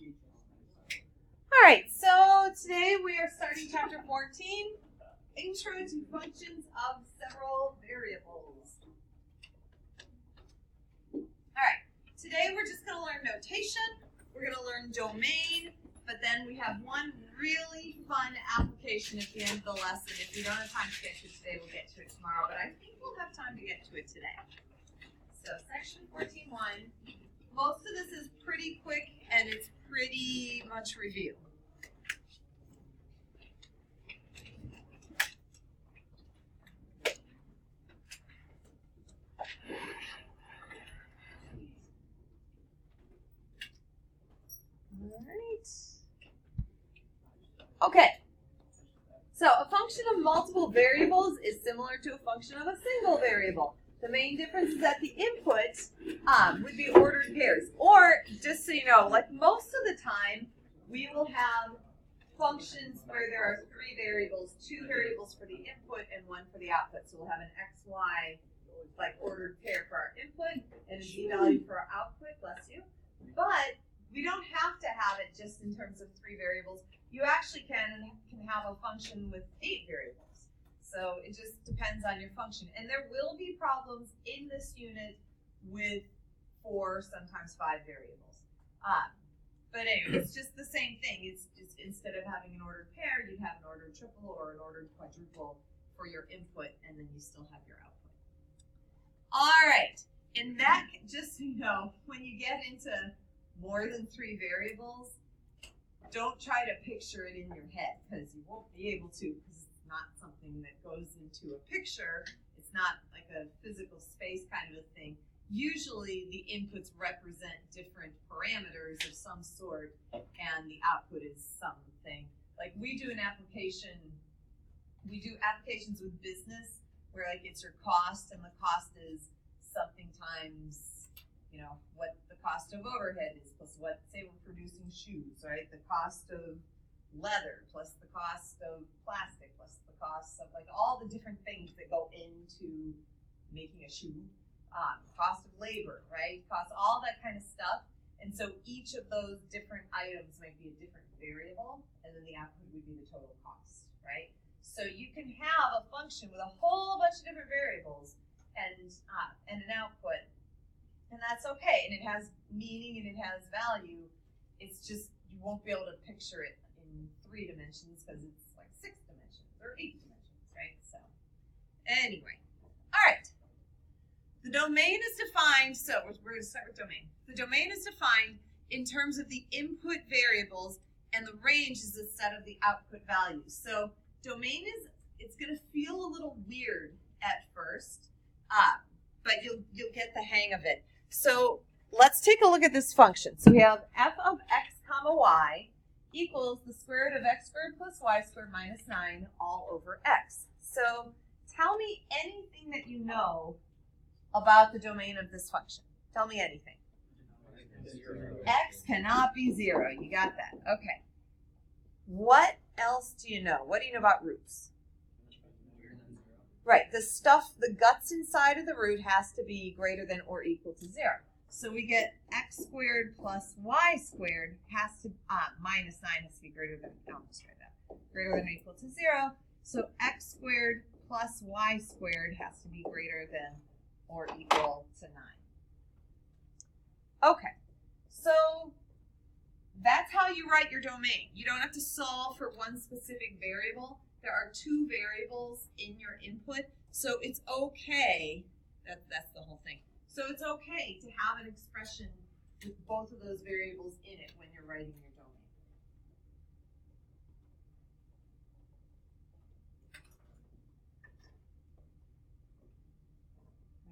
All right, so today we are starting chapter 14, Intro to Functions of Several Variables. All right, today we're just going to learn notation, we're going to learn domain, but then we have one really fun application at the end of the lesson. If we don't have time to get to it today, we'll get to it tomorrow, but I think we'll have time to get to it today. So section 14.1, most of this is pretty quick and it's pretty much review. Okay, so a function of multiple variables is similar to a function of a single variable. The main difference is that the input would be ordered pairs. Or, just so you know, like most of the time, we will have functions where there are three variables, two variables for the input and one for the output. So we'll have an x, y, like ordered pair for our input and a z value for our output, bless you. But we don't have to have it just in terms of three variables. You actually can have a function with 8 variables. So it just depends on your function. And there will be problems in this unit with 4, sometimes 5 variables. But anyway, it's just the same thing. It's just instead of having an ordered pair, you'd have an ordered triple or an ordered quadruple for your input, and then you still have your output. All right. And that, just so you know, when you get into more than 3 variables, don't try to picture it in your head because you won't be able to, because it's not something that goes into a picture. It's not like a physical space kind of a thing. Usually the inputs represent different parameters of some sort and the output is something. Like we do applications with business where like it's your cost and the cost is something times what the cost of overhead is plus what, say we're producing shoes, right? The cost of leather plus the cost of plastic plus the cost of like all the different things that go into making a shoe. Cost of labor, right? Cost, all that kind of stuff. And so each of those different items might be a different variable, and then the output would be the total cost, right? So you can have a function with a whole bunch of different variables and an output. And that's okay, and it has meaning and it has value. It's just you won't be able to picture it in 3 dimensions because it's like 6 dimensions or 8 dimensions, right? So anyway, all right. The domain is defined, so we're going to start with domain. The domain is defined in terms of the input variables, and the range is a set of the output values. So domain it's going to feel a little weird at first, but you'll get the hang of it. So let's take a look at this function. So we have f of x comma y equals the square root of x squared plus y squared minus 9 all over x. So tell me anything that you know about the domain of this function. Tell me anything. X cannot be 0. You got that. Okay. What else do you know? What do you know about roots? Right, the guts inside of the root has to be greater than or equal to 0. So we get x squared plus y squared has to, minus 9 has to be greater than, I'll just write that, greater than or equal to 0. So x squared plus y squared has to be greater than or equal to 9. Okay, so that's how you write your domain. You don't have to solve for one specific variable. There are 2 variables in your input, so it's okay, that's the whole thing. So it's okay to have an expression with both of those variables in it when you're writing your domain.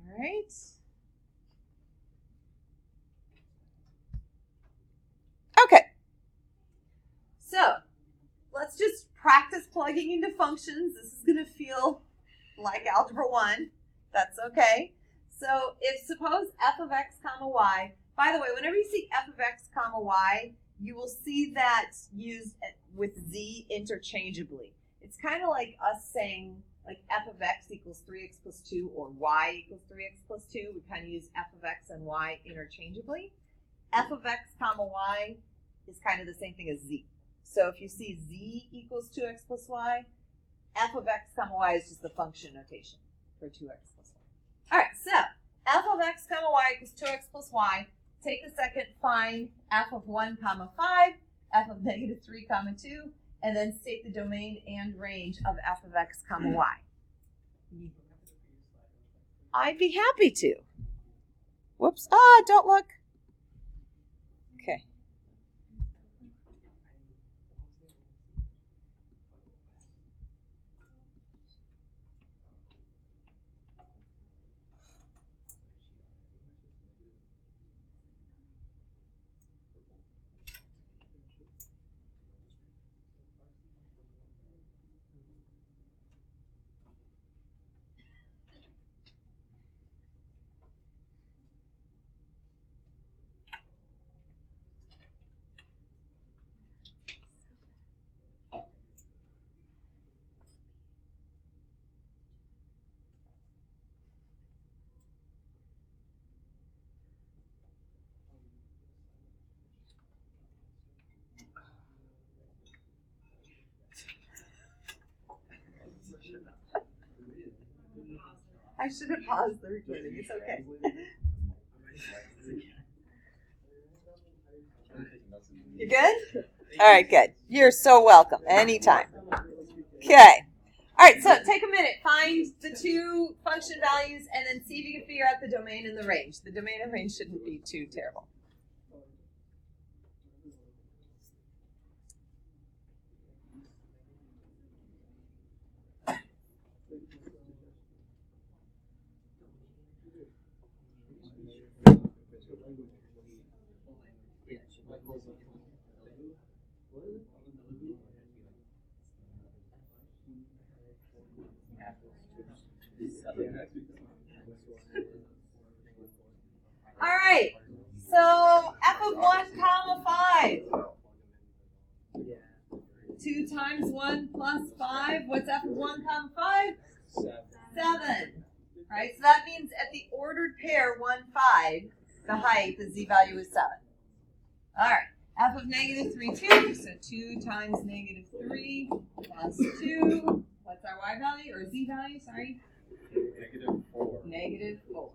All right. Okay. So let's just practice plugging into functions. This is going to feel like Algebra 1. That's okay. So if suppose f of x comma y, by the way, whenever you see f of x comma y, you will see that used with z interchangeably. It's kind of like us saying like f of x equals 3x plus 2 or y equals 3x plus 2. We kind of use f of x and y interchangeably. F of x comma y is kind of the same thing as z. So if you see z equals 2x plus y, f of x comma y is just the function notation for 2x plus y. All right, so f of x comma y equals 2x plus y. Take a second, find f of 1 comma 5, f of negative 3 comma 2, and then state the domain and range of f of x comma y. I'd be happy to. Whoops. Don't look. Okay. I should have paused the recording. It's okay. You good? All right, good. You're so welcome. Anytime. Okay. All right, so take a minute. Find the two function values and then see if you can figure out the domain and the range. The domain and range shouldn't be too terrible. All right, so f of 1 comma 5. 2 times 1 plus 5. What's f of 1 comma 5? 7. Right, so that means at the ordered pair 1, 5, the height, the z value is 7. All right, f of negative 3, 2. So 2 times negative 3 plus 2. What's our y value, or z value, sorry? Negative 4. Negative 4.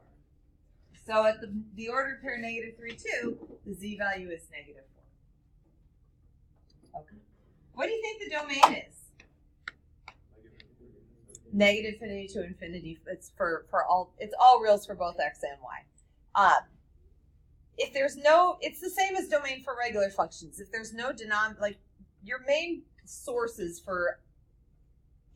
So at the ordered pair negative 3, 2, the z value is negative 4. Okay. What do you think the domain is? Negative infinity to infinity. It's for all. It's all reals for both x and y. If there's no, it's the same as domain for regular functions. If there's no like your main sources for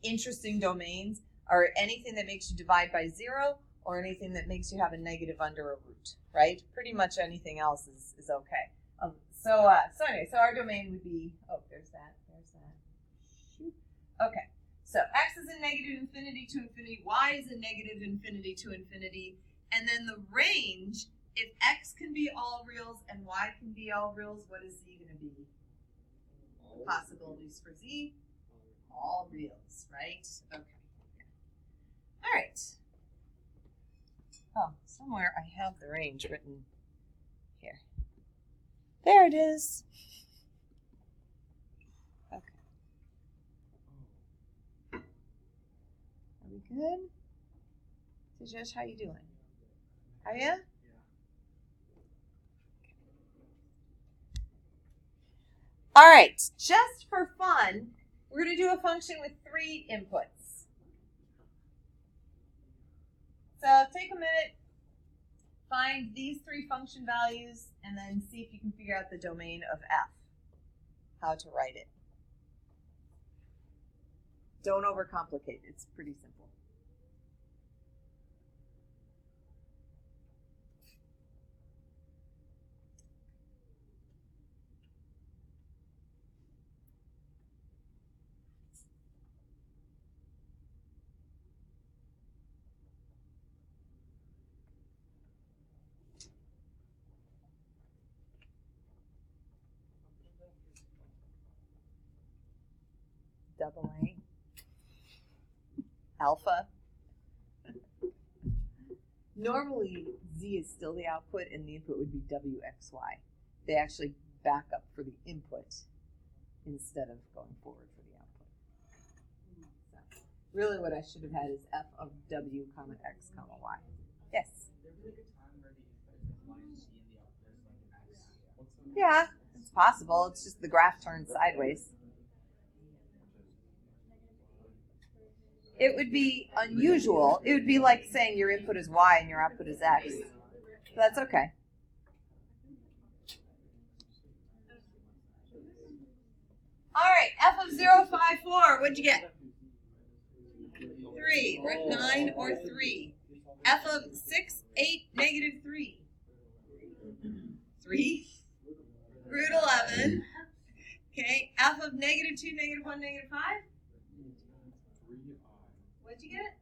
interesting domains are anything that makes you divide by 0 or anything that makes you have a negative under a root, right? Pretty much anything else is okay. So anyway, so our domain would be, there's that. Shoot. Okay, so x is in negative infinity to infinity, y is in negative infinity to infinity, and then the range, if x can be all reals and y can be all reals, what is z going to be? Possibilities for z, all reals, right? Okay. All right. Oh, somewhere I have the range written here. There it is. Okay. Are we good? So Josh, how you doing? Are you? All right. Just for fun, we're going to do a function with 3 inputs. So take a minute, find these 3 function values, and then see if you can figure out the domain of f, how to write it. Don't overcomplicate it. It's pretty simple. Double A, alpha. Normally, z is still the output, and the input would be wxy. They actually backup for the input instead of going forward for the output. So really what I should have had is f of w comma x comma y. Yes? Yeah, it's possible. It's just the graph turns sideways. It would be unusual. It would be like saying your input is y and your output is x. So that's okay. All right, f of 0, 5, 4. What'd you get? 3. Root 9 or 3. F of 6, 8, negative 3. 3. Root 11. Okay, f of negative 2, negative 1, negative 5. What'd you get?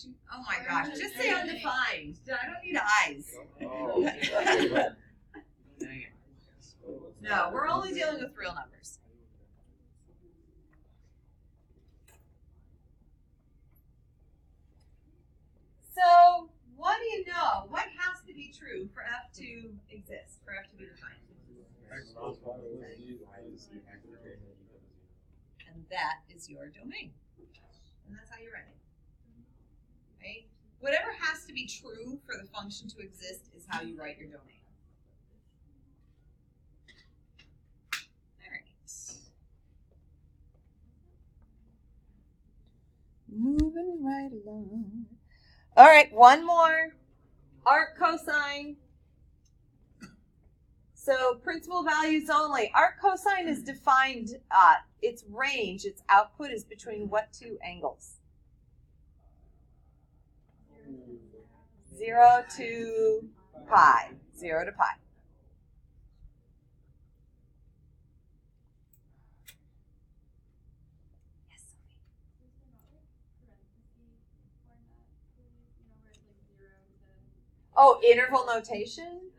2. Oh my gosh, just say undefined. I don't need eyes. No, we're only dealing with real numbers. So, what do you know? What has to be true for f to exist, for f to be defined? And that is your domain. And that's how you write it. Right? Whatever has to be true for the function to exist is how you write your domain. All right. Moving right along. All right, one more. Arc cosine. So principal values only. Arc cosine is defined, its range, its output is between what two angles? 0 to pi. 0 to pi. Yes, Sophie. Oh, interval notation?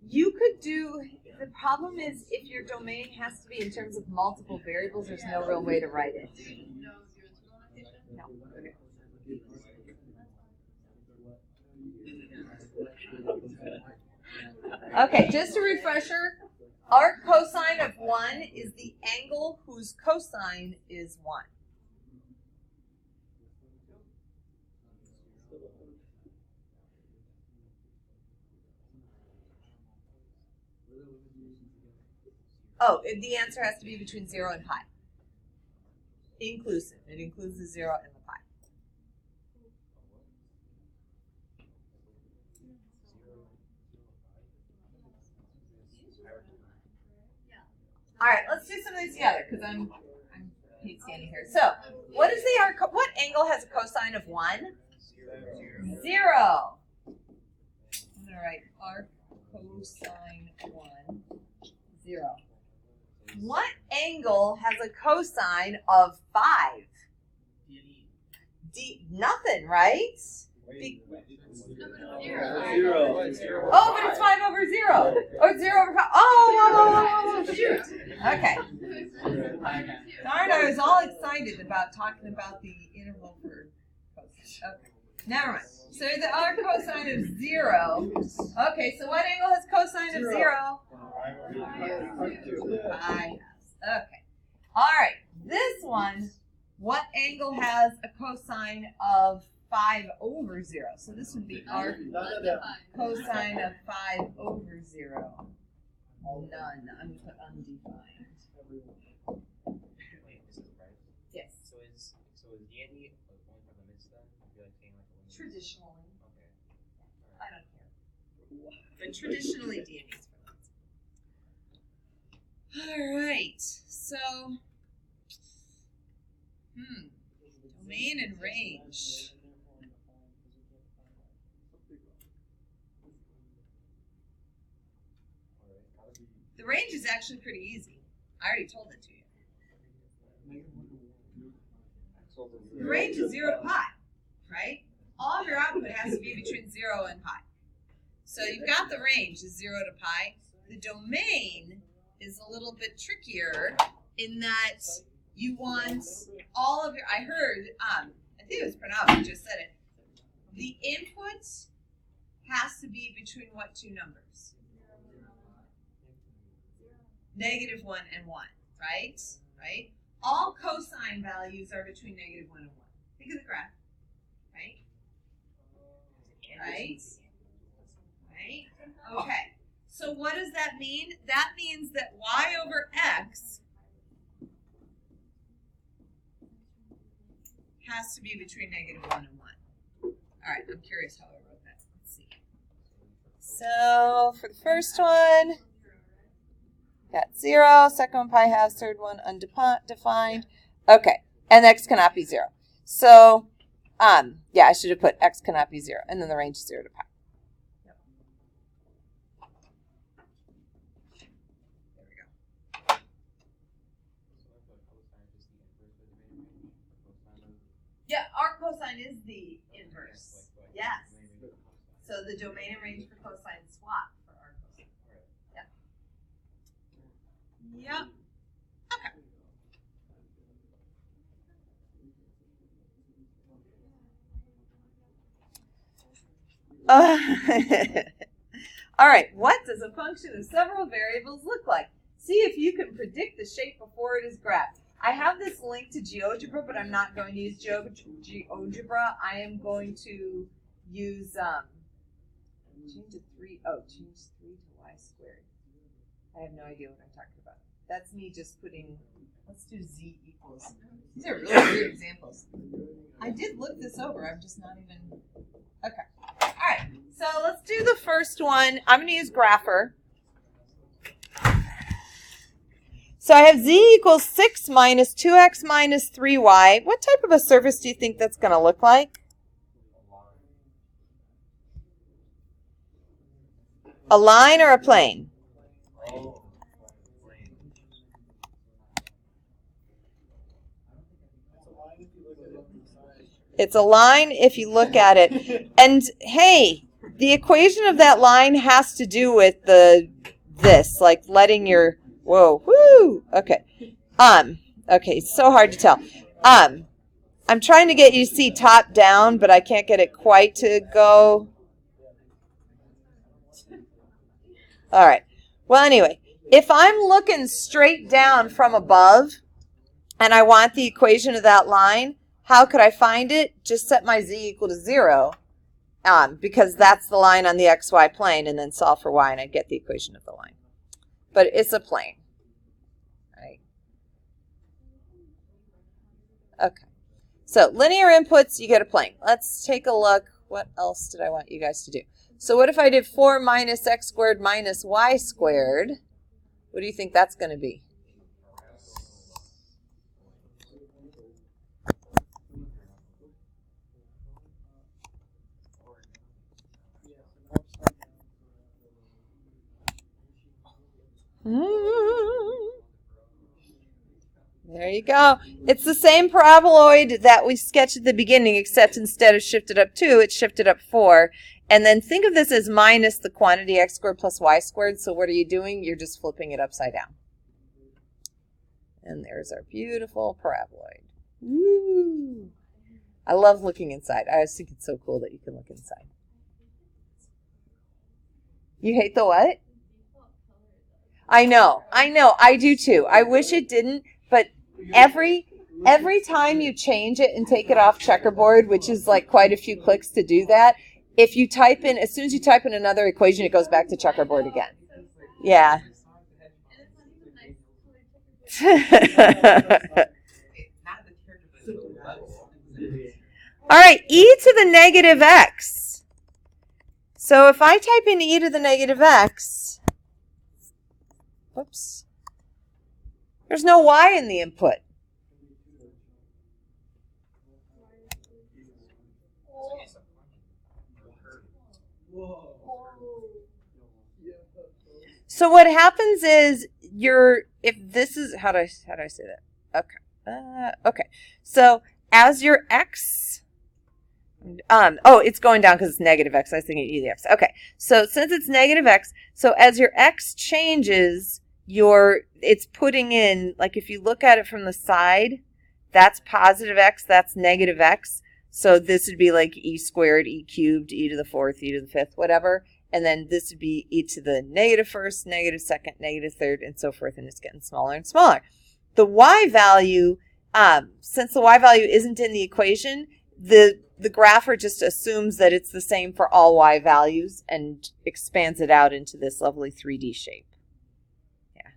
You could do, the problem is if your domain has to be in terms of multiple variables, there's no real way to write it. No. Okay, just a refresher. Arc cosine of 1 is the angle whose cosine is 1. Oh, the answer has to be between 0 and pi. Inclusive. It includes the 0 and the pi. All right, let's do some of these together because I'm hate standing here. So, what is the arc? What angle has a cosine of 1? 0. I'm gonna write arc cosine 1, 0. What angle has a cosine of 5? Nothing, right? Zero. Oh, but it's 5 over 0. Or 0 over 5. Oh, shoot. Okay. Darn, I was all excited about talking about the interval for cosine. Okay. Never mind. So the arc cosine of 0. Okay, so what angle has cosine of 0? Pi. Okay. All right. This one, what angle has a cosine of 5 over 0? So this would be arc cosine of 5 over 0. None. I'm going to put undefined. Yes. So is D&E going for limits then? Traditionally. Okay. I don't care. But traditionally, D&E is for limits. All right. So, domain and range. The range is actually pretty easy. I already told it to you. The range is 0 to pi, right? All of your output has to be between 0 and pi. So you've got the range is 0 to pi. The domain is a little bit trickier in that you want all of your, I heard, I think it was Pranav who just said it, the input has to be between what two numbers? -1 and 1, right? Right? All cosine values are between -1 and 1. Think of the graph, right? Right? Right? Okay. So what does that mean? That means that y over x has to be between -1 and 1. All right, I'm curious how I wrote that. Let's see. So for the first one, got 0. Second one, pi halves. Third one, undefined. Okay, and x cannot be 0. So, yeah, I should have put x cannot be 0, and then the range is 0 to pi. Yep. There we go. Yeah, our cosine is the inverse. Yes. So the domain and range for cosine swap for our cosine. Yep. Yep. Okay. All right. What does a function of several variables look like? See if you can predict the shape before it is graphed. I have this link to GeoGebra, but I'm not going to use GeoGebra. I am going to use change 3 to y squared. I have no idea what I'm talking about. That's me just putting, let's do z equals. These are really weird examples. I did look this over. I'm just not even, okay. All right, so let's do the first one. I'm going to use Grapher. So I have z equals 6 minus 2x minus 3y. What type of a surface do you think that's going to look like? A line or a plane? It's a line if you look at it. And hey, the equation of that line has to do with this, like letting your, whoa, whoo, okay. Okay, it's so hard to tell. I'm trying to get you to see top down, but I can't get it quite to go. All right. Well, anyway, if I'm looking straight down from above and I want the equation of that line, how could I find it? Just set my z equal to 0 because that's the line on the xy plane, and then solve for y and I get the equation of the line. But it's a plane. Right? Okay. So linear inputs, you get a plane. Let's take a look. What else did I want you guys to do? So what if I did 4 minus x squared minus y squared? What do you think that's going to be? There you go. It's the same paraboloid that we sketched at the beginning, except instead of shifted up 2, it's shifted up 4. And then think of this as minus the quantity x squared plus y squared. So what are you doing? You're just flipping it upside down. And there's our beautiful paraboloid. Woo! I love looking inside. I always think it's so cool that you can look inside. You hate the what? I know. I do too. I wish it didn't, but every time you change it and take it off checkerboard, which is like quite a few clicks to do that, if you type in, as soon as you type in another equation, it goes back to checkerboard again. Yeah. All right, e to the negative x. So if I type in e to the negative x, whoops, there's no y in the input. So what happens is if this is, how do I say that? Okay. Okay. So as your x, it's going down because it's negative x. I was thinking e to the x. Okay. So since it's negative x, so as your x changes, it's putting in, like if you look at it from the side, that's positive x, that's negative x. So this would be like e squared, e cubed, e to the fourth, e to the fifth, whatever. And then this would be e to the negative first, negative second, negative third, and so forth. And it's getting smaller and smaller. The y value, since the y value isn't in the equation, the grapher just assumes that it's the same for all y values and expands it out into this lovely 3D shape. Yeah.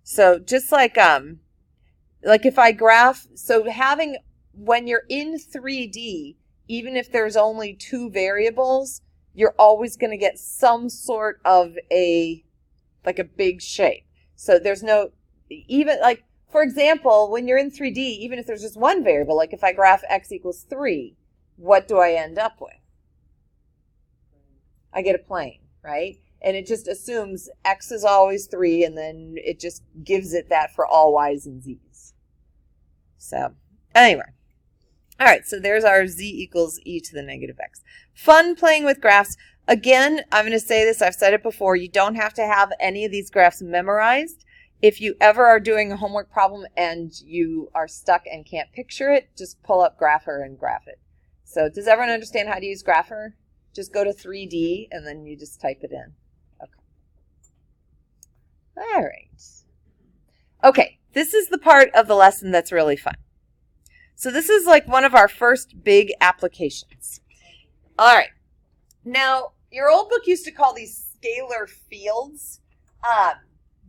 So just like if I graph, so having, when you're in 3D, even if there's only two variables, you're always going to get some sort of like a big shape. So there's no, even like, for example, when you're in 3D, even if there's just one variable, like if I graph x equals 3, what do I end up with? I get a plane, right? And it just assumes x is always 3, and then it just gives it that for all y's and z's. So anyway. All right, so there's our z equals e to the negative x. Fun playing with graphs. Again, I'm going to say this, I've said it before, you don't have to have any of these graphs memorized. If you ever are doing a homework problem and you are stuck and can't picture it, just pull up Grapher and graph it. So does everyone understand how to use Grapher? Just go to 3D and then you just type it in. Okay. All right. Okay, this is the part of the lesson that's really fun. So this is like one of our first big applications. All right. Now, your old book used to call these scalar fields.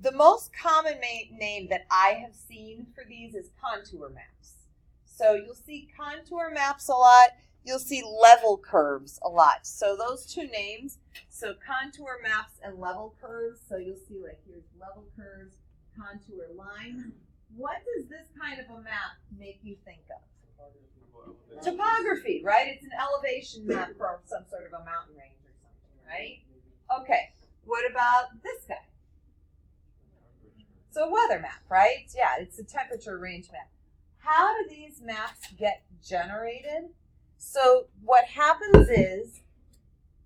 The most common name that I have seen for these is contour maps. So you'll see contour maps a lot. You'll see level curves a lot. So those two names, so contour maps and level curves. So you'll see like here's level curves, contour lines. What does this kind of a map make you think of? Topography, right? It's an elevation map for some sort of a mountain range or something, right? Okay. What about this guy? So a weather map, right? Yeah, it's a temperature range map. How do these maps get generated? So what happens is,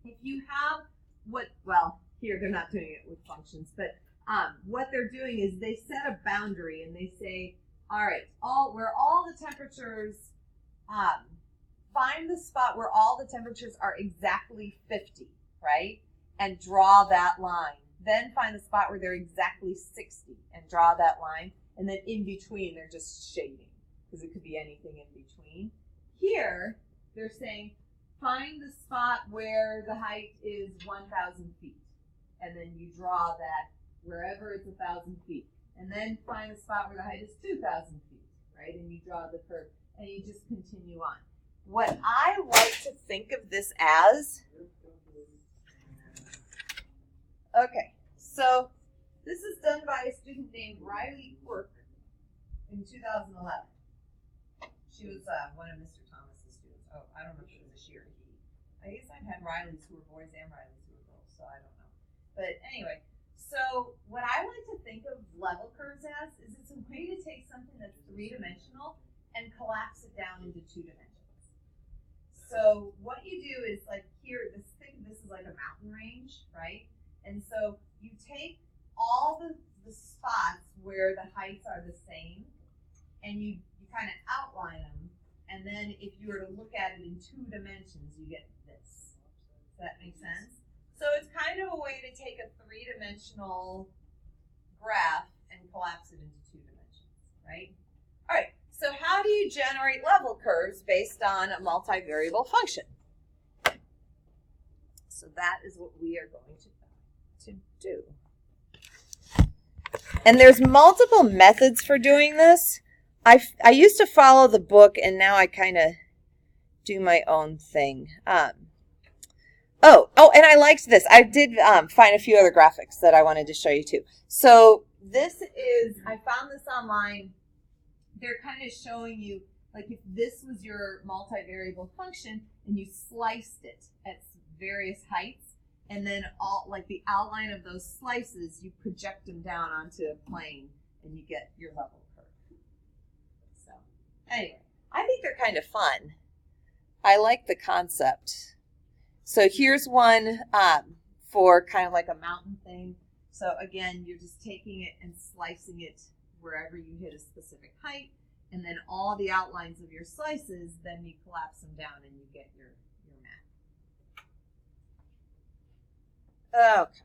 if you have here they're not doing it with functions, but what they're doing is they set a boundary and they say, all right, where all the temperatures, find the spot where all the temperatures are exactly 50, right? And draw that line. Then find the spot where they're exactly 60 and draw that line. And then in between, they're just shading because it could be anything in between. Here, they're saying, find the spot where the height is 1,000 feet. And then you draw that wherever it's 1,000 feet. And then find the spot where the height is 2,000 feet, right? And you draw the curve. And you just continue on. What I like to think of this as, okay, so this is done by a student named Riley Quirk in 2011. She was one of Mr. Thomas's students. Oh, I don't know if it was a she or a he. I guess I've had Rileys who were boys and Rileys who were girls, so I don't know. But anyway, so what I like to think of level curves as is it's a way to take something that's three-dimensional and collapse it down into two dimensions. So what you do is like here, this is like a mountain range, right? And so you take all the spots where the heights are the same and you kind of outline them. And then if you were to look at it in two dimensions, you get this. Does that make sense? So it's kind of a way to take a three-dimensional graph and collapse it into two dimensions, right? All right. So how do you generate level curves based on a multivariable function? So that is what we are going to do. And there's multiple methods for doing this. I used to follow the book, and now I kind of do my own thing. Oh, and I liked this. I did find a few other graphics that I wanted to show you too. So this is, I found this online. They're kind of showing you, like if this was your multivariable function and you sliced it at various heights, and then all like the outline of those slices, you project them down onto a plane and you get your level curve. So anyway, I think they're kind of fun. I like the concept. So here's one for kind of like a mountain thing. So again, you're just taking it and slicing it wherever you hit a specific height. and then all the outlines of your slices, then you collapse them down and you get your map. Okay.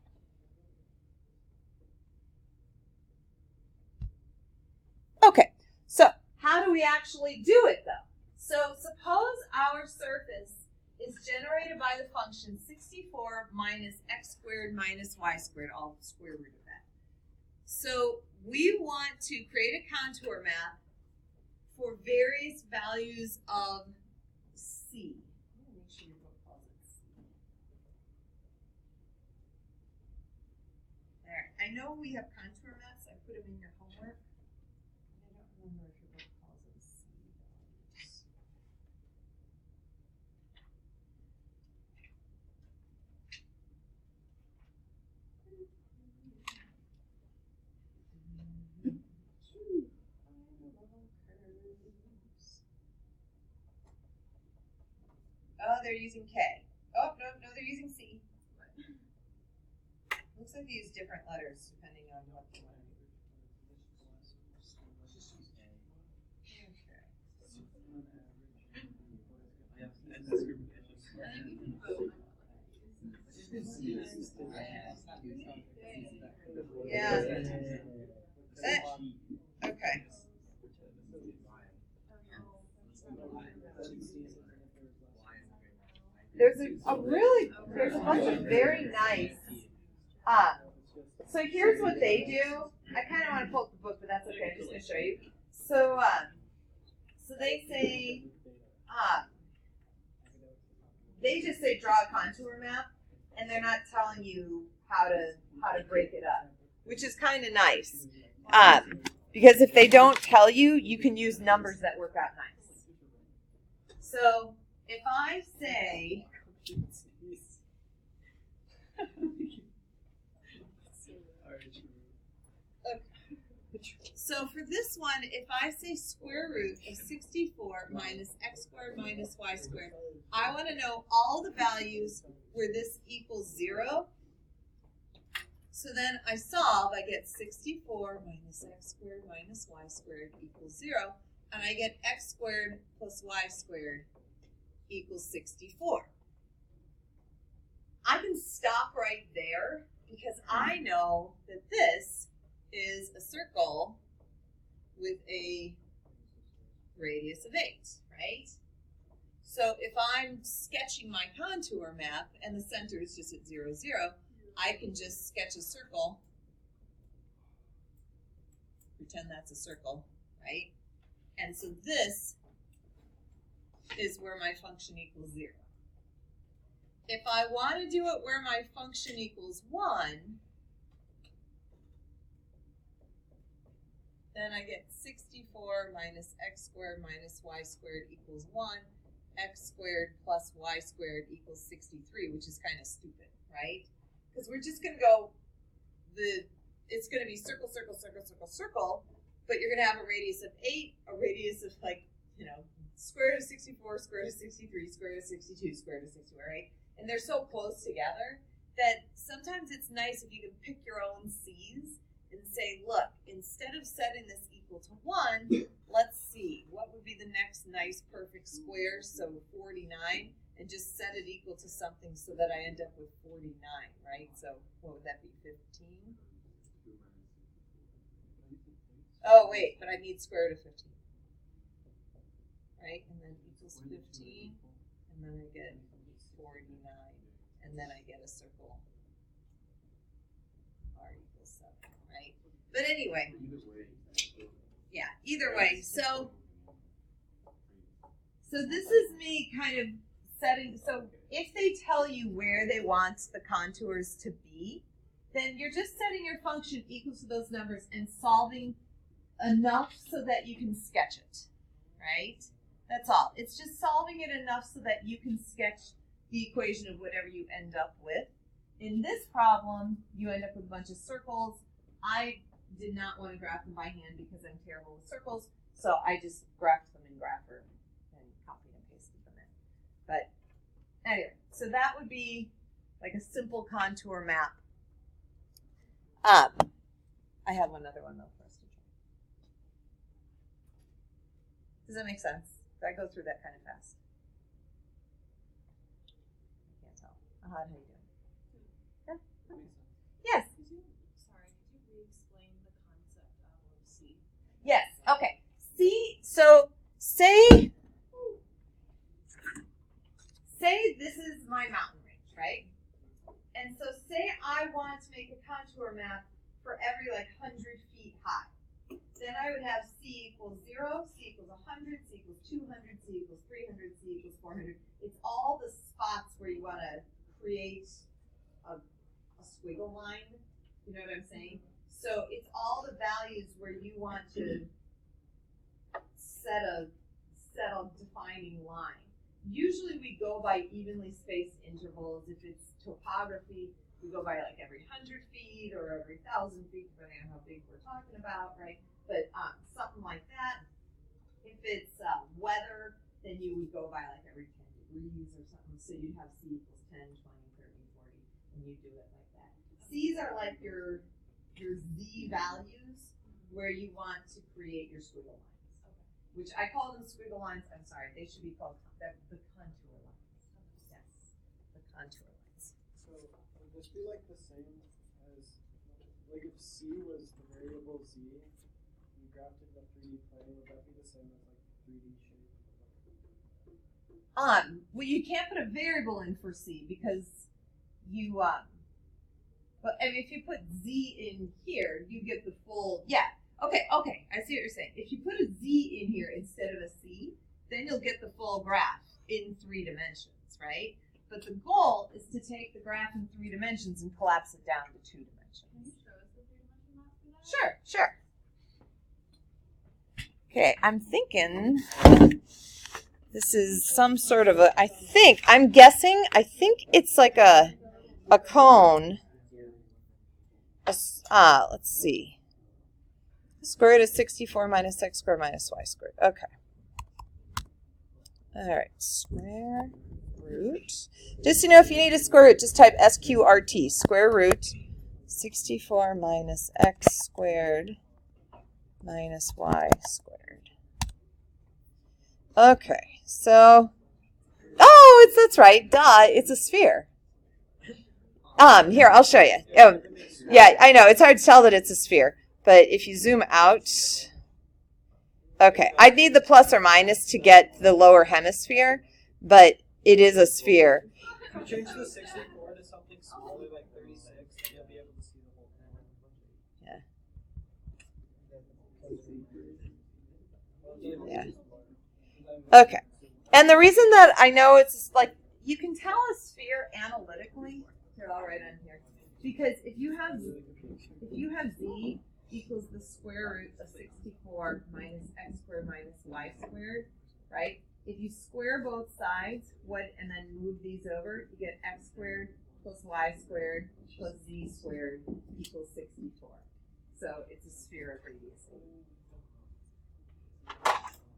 Okay, so how do we actually do it though? So suppose our surface is generated by the function 64 minus x squared minus y squared, all the square root of that. So we want to create a contour map for various values of c. Make sure your book calls it c. There. I know we have contour maps. I put them in your homework. I don't remember if your book calls them c values. Oh, they're using K. Oh, no, they're using C. Looks like they use different letters depending on what they want to do. Yeah. Okay. There's a bunch of very nice. So here's what they do. I kind of want to pull up the book, but that's okay. I'm just going to show you. So they say, they just say draw a contour map, and they're not telling you how to break it up, which is kind of nice. Because if they don't tell you, you can use numbers that work out nice. So if I say, so for this one, if I say square root of 64 minus x squared minus y squared, I want to know all the values where this equals 0. So then I solve, I get 64 minus x squared minus y squared equals 0, and I get x squared plus y squared equals 64. I can stop right there because I know that this is a circle with a radius of 8, right? So if I'm sketching my contour map and the center is just at 0, 0, I can just sketch a circle, pretend that's a circle, right? And so this is where my function equals 0. If I want to do it where my function equals 1, then I get 64 minus x squared minus y squared equals 1, x squared plus y squared equals 63, which is kind of stupid, right? Because we're just going to go, it's going to be circle, circle, circle, circle, circle, but you're going to have a radius of 8, a radius of square root of 64, square root of 63, square root of 62, square root of 64, right? And they're so close together that sometimes it's nice if you can pick your own C's and say, look, instead of setting this equal to 1, let's see, what would be the next nice perfect square? So 49, and just set it equal to something so that I end up with 49, right? So what would that be, 15? Oh, wait, but I need square root of 15. Right? And then equals 15, and then I get 49, and then I get a circle. R equals 7, right? But anyway, yeah, either way. So this is me kind of setting, so if they tell you where they want the contours to be, then you're just setting your function equal to those numbers and solving enough so that you can sketch it, right? That's all. It's just solving it enough so that you can sketch the equation of whatever you end up with. In this problem, you end up with a bunch of circles. I did not want to graph them by hand because I'm terrible with circles, so I just graphed them in Grapher and copied and pasted them in. But anyway, so that would be like a simple contour map. I have one other one though for us to try. Does that make sense? Did I go through that kind of fast? I can't tell. How are you doing? Yeah. Yes. Could you re-explain the concept of C? Yes. Okay. See, so say this is my mountain range, right? And so say I want to make a contour map for every 100 feet high. Then I would have C equals 0, C equals 100, C equals 200, C equals 300, C equals 400. It's all the spots where you want to create a squiggle line. You know what I'm saying? So it's all the values where you want to set a defining line. Usually we go by evenly spaced intervals. If it's topography, we go by every 100 feet or every 1,000 feet, depending on how big we're talking about, right? But something like that. If it's weather, then you would go by every 10 degrees or something. So you'd have C equals 10, 20, 30, 40, and you do it like that. C's are like your Z values where you want to create your squiggle lines. Which I call them squiggle lines. I'm sorry, they should be called the contour lines. Yes, the contour lines. So would this be the same as if C was the variable Z, you graphed it in the 3D plane, would that be the same as 3D shape? Well, you can't put a variable in for C because you but if you put Z in here, you get the full Okay, I see what you're saying. If you put a Z in here instead of a C, then you'll get the full graph in 3 dimensions, right? But the goal is to take the graph in 3 dimensions and collapse it down to 2 dimensions. Can you show us the 3-dimensional map for that? Sure. Okay, I'm thinking this is some sort of I think it's like a cone. Let's see. Square root of 64 minus x squared minus y squared. Okay. All right. Square root. Just if you need a square root, just type SQRT. Square root 64 minus x squared minus y squared. Okay. So, that's right. Duh. It's a sphere. Here, I'll show you. Yeah, I know. It's hard to tell that it's a sphere. But if you zoom out, okay, I'd need the plus or minus to get the lower hemisphere, but it is a sphere. If you change the 64 to something smaller, 36, you'll be able to see the whole thing. Yeah. Okay. And the reason that I know it's you can tell a sphere analytically. Here, I'll write on here. Because if you have Z equals the square root of 64 minus x squared minus y squared, right? If you square both sides, and then move these over, you get x squared plus y squared plus z squared equals 64. So it's a sphere of radius.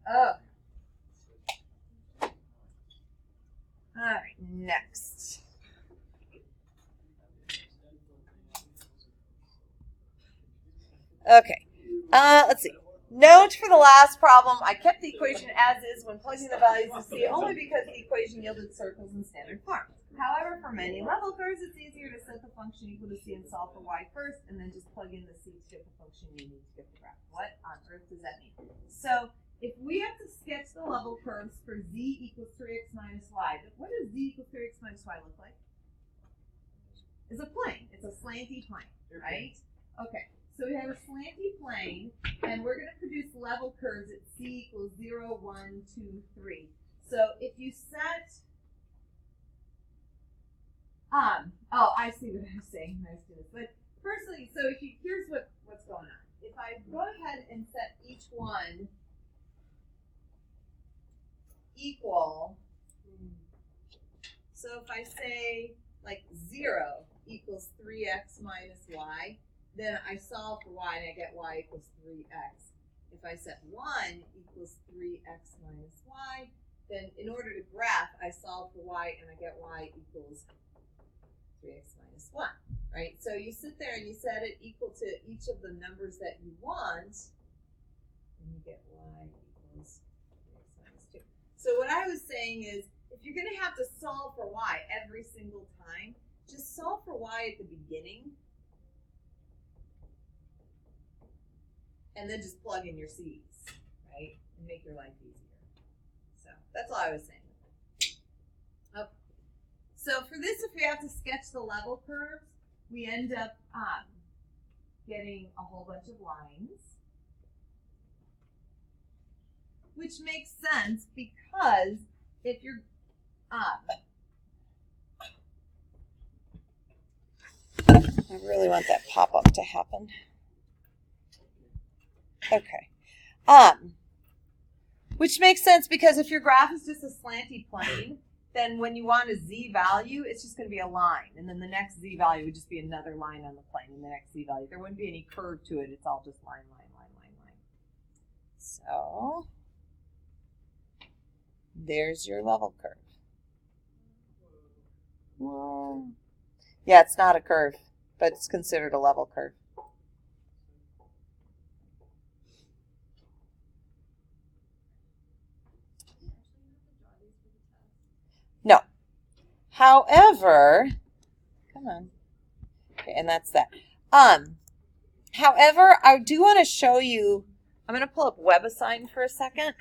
Oh. All right, next. Okay, let's see. Note for the last problem, I kept the equation as is when plugging the values in C only because the equation yielded circles in standard form. However, for many level curves, it's easier to set the function equal to C and solve for y first, and then just plug in the C to get the function you need to get the graph. What on earth does that mean? So, if we have to sketch the level curves for Z equals 3x minus y, what does Z equals 3x minus y look like? It's a plane. It's a slanty plane, right? Okay. So we have a slanty plane, and we're going to produce level curves at C equals 0, 1, 2, 3. So if you set, I see what I'm saying. Nice to this. But firstly, so here's what's going on. If I go ahead and set each one equal, so if I say 0 equals 3x minus y, then I solve for y and I get y equals 3x. If I set 1 equals 3x minus y, then in order to graph, I solve for y and I get y equals 3x minus 1, right? So you sit there and you set it equal to each of the numbers that you want, and you get y equals So what I was saying is, if you're going to have to solve for y every single time, just solve for y at the beginning, and then just plug in your c's, right? And make your life easier. So that's all I was saying. Okay. So for this, if we have to sketch the level curves, we end up getting a whole bunch of lines, which makes sense because if you're I really want that pop-up to happen. Okay. Which makes sense because if your graph is just a slanty plane, then when you want a z value, it's just going to be a line. And then the next z value would just be another line on the plane, and the next z value. There wouldn't be any curve to it. It's all just line, line, line, line, line. So there's your level curve. Well, yeah, it's not a curve, but it's considered a level curve. No. However, come on. Okay, and that's that. However, I do want to show you, I'm going to pull up WebAssign for a second.